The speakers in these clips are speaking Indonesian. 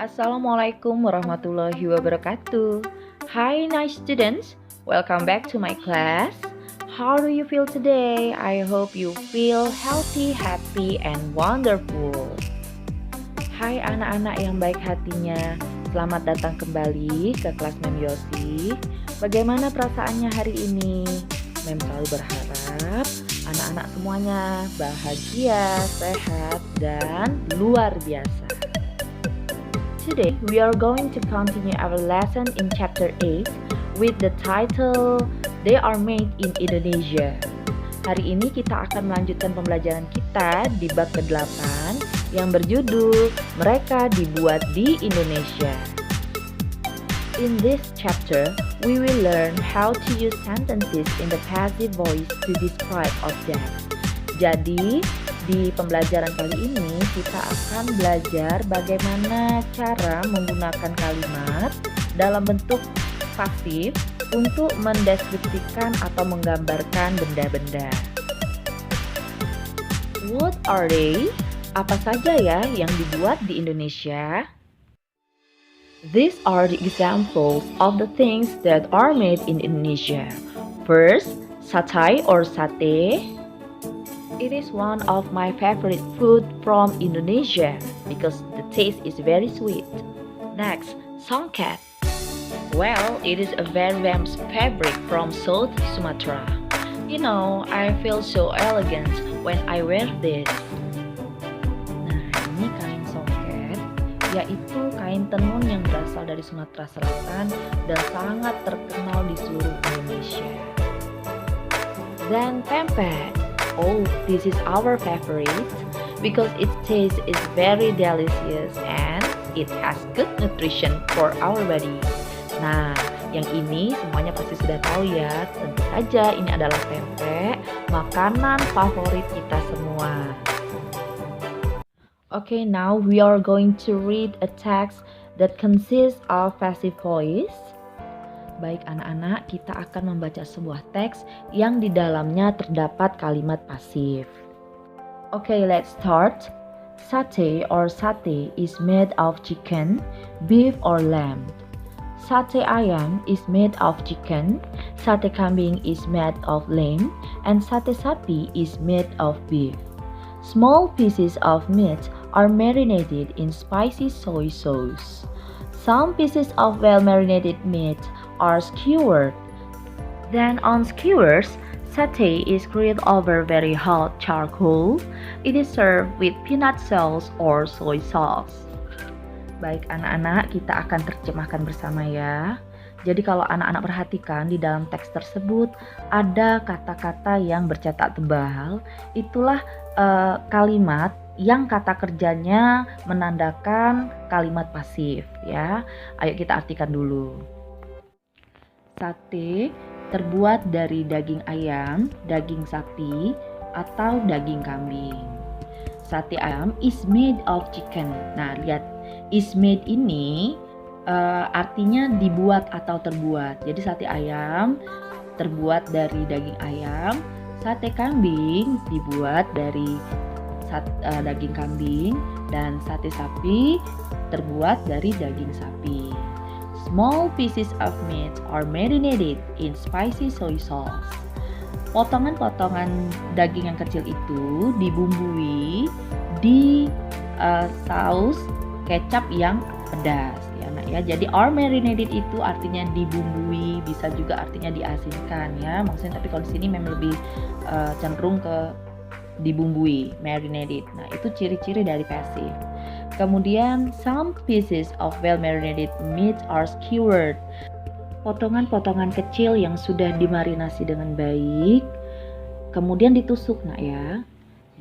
Assalamualaikum warahmatullahi wabarakatuh. Hi nice students, welcome back to my class. How do you feel today? I hope you feel healthy, happy, and wonderful. Hai anak-anak yang baik hatinya, selamat datang kembali ke kelas Mem Yosi. Bagaimana perasaannya hari ini? Mem selalu berharap anak-anak semuanya bahagia, sehat, dan luar biasa. Today, we are going to continue our lesson in chapter 8 with the title They Are Made in Indonesia. Hari ini kita akan melanjutkan pembelajaran kita di bab ke-8 yang berjudul Mereka Dibuat di Indonesia. In this chapter, we will learn how to use sentences in the passive voice to describe objects. Jadi, di pembelajaran kali ini kita akan belajar bagaimana cara menggunakan kalimat dalam bentuk pasif untuk mendeskripsikan atau menggambarkan benda-benda. What are they? Apa saja ya yang dibuat di Indonesia? These are the examples of the things that are made in Indonesia. First, satay or sate. It is one of my favorite food from Indonesia because the taste is very sweet. Next, songket. Well, it is a very famous fabric from South Sumatra. You know, I feel so elegant when I wear this. Nah, ini kain songket, yaitu kain tenun yang berasal dari Sumatera Selatan dan sangat terkenal di seluruh Indonesia. Then pempek. Oh, this is our favorite because its taste is very delicious and it has good nutrition for our body. Nah, yang ini semuanya pasti sudah tahu ya. Tentu saja ini adalah pempek, makanan favorit kita semua. Okay, now we are going to read a text that consists of passive voice. Baik anak-anak, kita akan membaca sebuah teks yang di dalamnya terdapat kalimat pasif. Okay, let's start. Sate or sate is made of chicken, beef or lamb. Sate ayam is made of chicken, sate kambing is made of lamb, and sate sapi is made of beef. Small pieces of meat are marinated in spicy soy sauce. Some pieces of well-marinated meat are skewered. Then on skewers, satay is grilled over very hot charcoal. It is served with peanut sauce or soy sauce. Baik anak-anak, kita akan terjemahkan bersama ya. Jadi kalau anak-anak perhatikan di dalam teks tersebut ada kata-kata yang bercetak tebal. Itulah kalimat yang kata kerjanya menandakan kalimat pasif ya. Ayo kita artikan dulu. Sate terbuat dari daging ayam, daging sapi, atau daging kambing. Sate ayam is made of chicken. Nah, lihat is made ini artinya dibuat atau terbuat. Jadi sate ayam terbuat dari daging ayam, sate kambing dibuat dari daging kambing, dan sate sapi terbuat dari daging sapi. Small pieces of meat are marinated in spicy soy sauce. Potongan-potongan daging yang kecil itu dibumbui di saus kecap yang pedas ya nak ya. Jadi are marinated itu artinya dibumbui, bisa juga artinya diasinkan ya. Maksudnya tapi kalau di sini memang lebih cenderung ke dibumbui, marinated. Nah, itu ciri-ciri dari passive. Kemudian some pieces of well marinated meat are skewered. Potongan-potongan kecil yang sudah dimarinasi dengan baik kemudian ditusuk nak ya.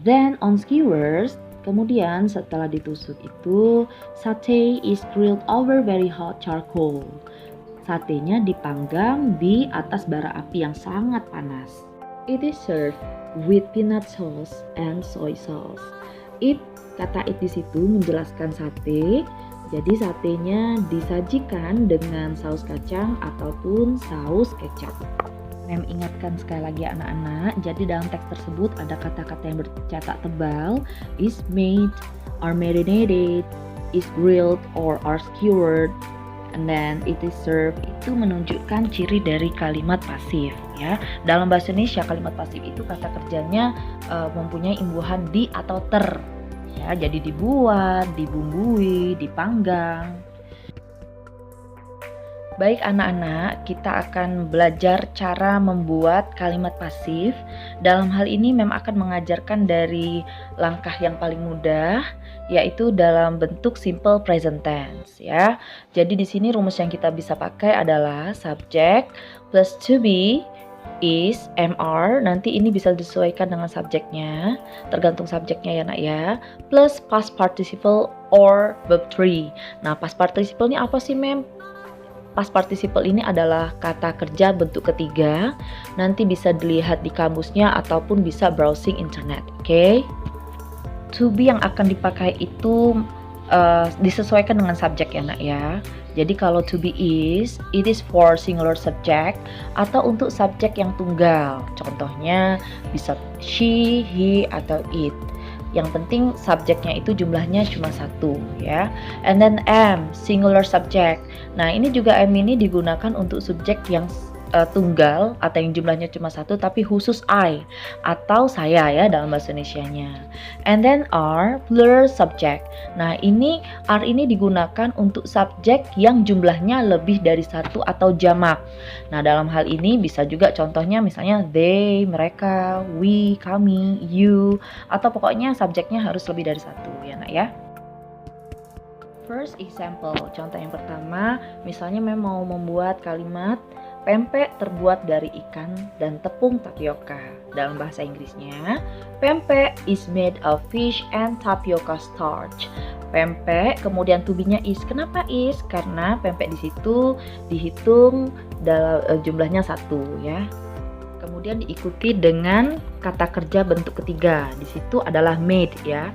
Then on skewers, kemudian setelah ditusuk itu sate is grilled over very hot charcoal. Satenya dipanggang di atas bara api yang sangat panas. It is served with peanut sauce and soy sauce. Kata it di situ menjelaskan sate. Jadi satenya disajikan dengan saus kacang ataupun saus kecap. Mem ingatkan sekali lagi anak-anak. Jadi dalam teks tersebut ada kata-kata yang bercetak tebal, is made, are marinated, is grilled or are skewered, and then it is served, itu menunjukkan ciri dari kalimat pasif ya. Dalam bahasa Indonesia kalimat pasif itu kata kerjanya mempunyai imbuhan di atau ter ya. Jadi dibuat, dibumbui, dipanggang. Baik anak-anak, kita akan belajar cara membuat kalimat pasif. Dalam hal ini Mem akan mengajarkan dari langkah yang paling mudah, yaitu dalam bentuk simple present tense ya. Jadi di sini rumus yang kita bisa pakai adalah subject plus to be is MR, nanti ini bisa disesuaikan dengan subjeknya, tergantung subjeknya ya nak ya, plus past participle or verb 3. Nah past participle ini apa sih Mem? Past participle ini adalah kata kerja bentuk ketiga. Nanti bisa dilihat di kamusnya ataupun bisa browsing internet. Oke? To be yang akan dipakai itu disesuaikan dengan subjek ya nak ya. Jadi kalau to be is, it is for singular subject atau untuk subjek yang tunggal. Contohnya bisa she, he, atau it. Yang penting subjeknya itu jumlahnya cuma satu ya. And then am, singular subject. Nah ini juga am ini digunakan untuk subjek yang tunggal atau yang jumlahnya cuma satu tapi khusus I atau saya ya dalam bahasa Indonesianya. And then are, plural subject. Nah ini are ini digunakan untuk subjek yang jumlahnya lebih dari satu atau jamak. Nah dalam hal ini bisa juga contohnya misalnya they, mereka, we, kami, you, atau pokoknya subjeknya harus lebih dari satu ya nak ya. First example, contoh yang pertama, misalnya mau membuat kalimat pempek terbuat dari ikan dan tepung tapioka. Dalam bahasa Inggrisnya, pempek is made of fish and tapioca starch. Pempek, kemudian to be-nya is. Kenapa is? Karena pempek di situ dihitung dalam jumlahnya satu ya. Kemudian diikuti dengan kata kerja bentuk ketiga. Di situ adalah made ya.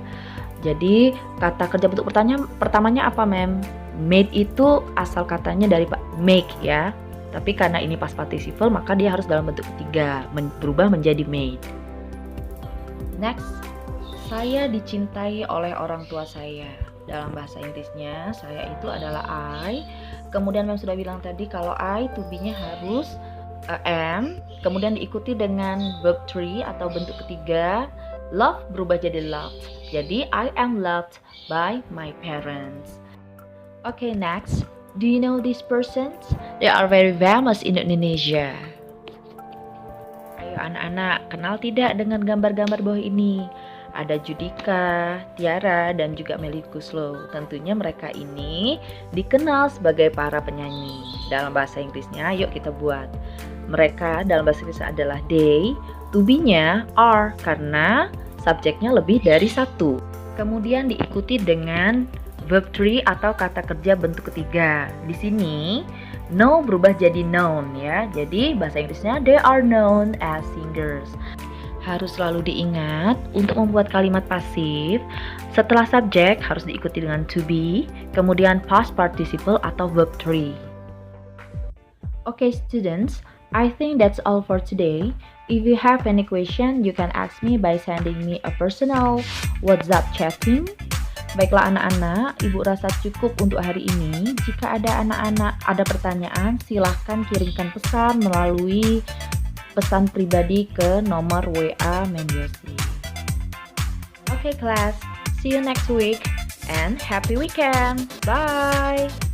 Jadi kata kerja bentuk pertamanya apa Mem? Made itu asal katanya dari make ya. Tapi karena ini past participle maka dia harus dalam bentuk ketiga, berubah menjadi made. Next, saya dicintai oleh orang tua saya. Dalam bahasa Inggrisnya, saya itu adalah I. Kemudian Mem sudah bilang tadi kalau I to be-nya harus am, kemudian diikuti dengan verb 3 atau bentuk ketiga. Love berubah jadi loved. Jadi I am loved by my parents. Okay, next. Do you know these persons? They are very famous in Indonesia. Ayo anak-anak, kenal tidak dengan gambar-gambar bawah ini? Ada Judika, Tiara, dan juga Melly Guslow. Tentunya mereka ini dikenal sebagai para penyanyi. Dalam bahasa Inggrisnya, yuk kita buat. Mereka dalam bahasa Inggris adalah they, to be-nya are, karena subjeknya lebih dari satu. Kemudian diikuti dengan verb 3 atau kata kerja bentuk ketiga. Di sini know berubah jadi known ya. Jadi bahasa Inggrisnya they are known as singers. Harus selalu diingat untuk membuat kalimat pasif. Setelah subjek harus diikuti dengan to be, kemudian past participle atau verb 3. Okay students, I think that's all for today. If you have any question, you can ask me by sending me a personal WhatsApp chatting. Baiklah anak-anak, Ibu rasa cukup untuk hari ini. Jika ada anak-anak ada pertanyaan, silahkan kirimkan pesan melalui pesan pribadi ke nomor WA Mem Yosi. Okay class, see you next week and happy weekend. Bye!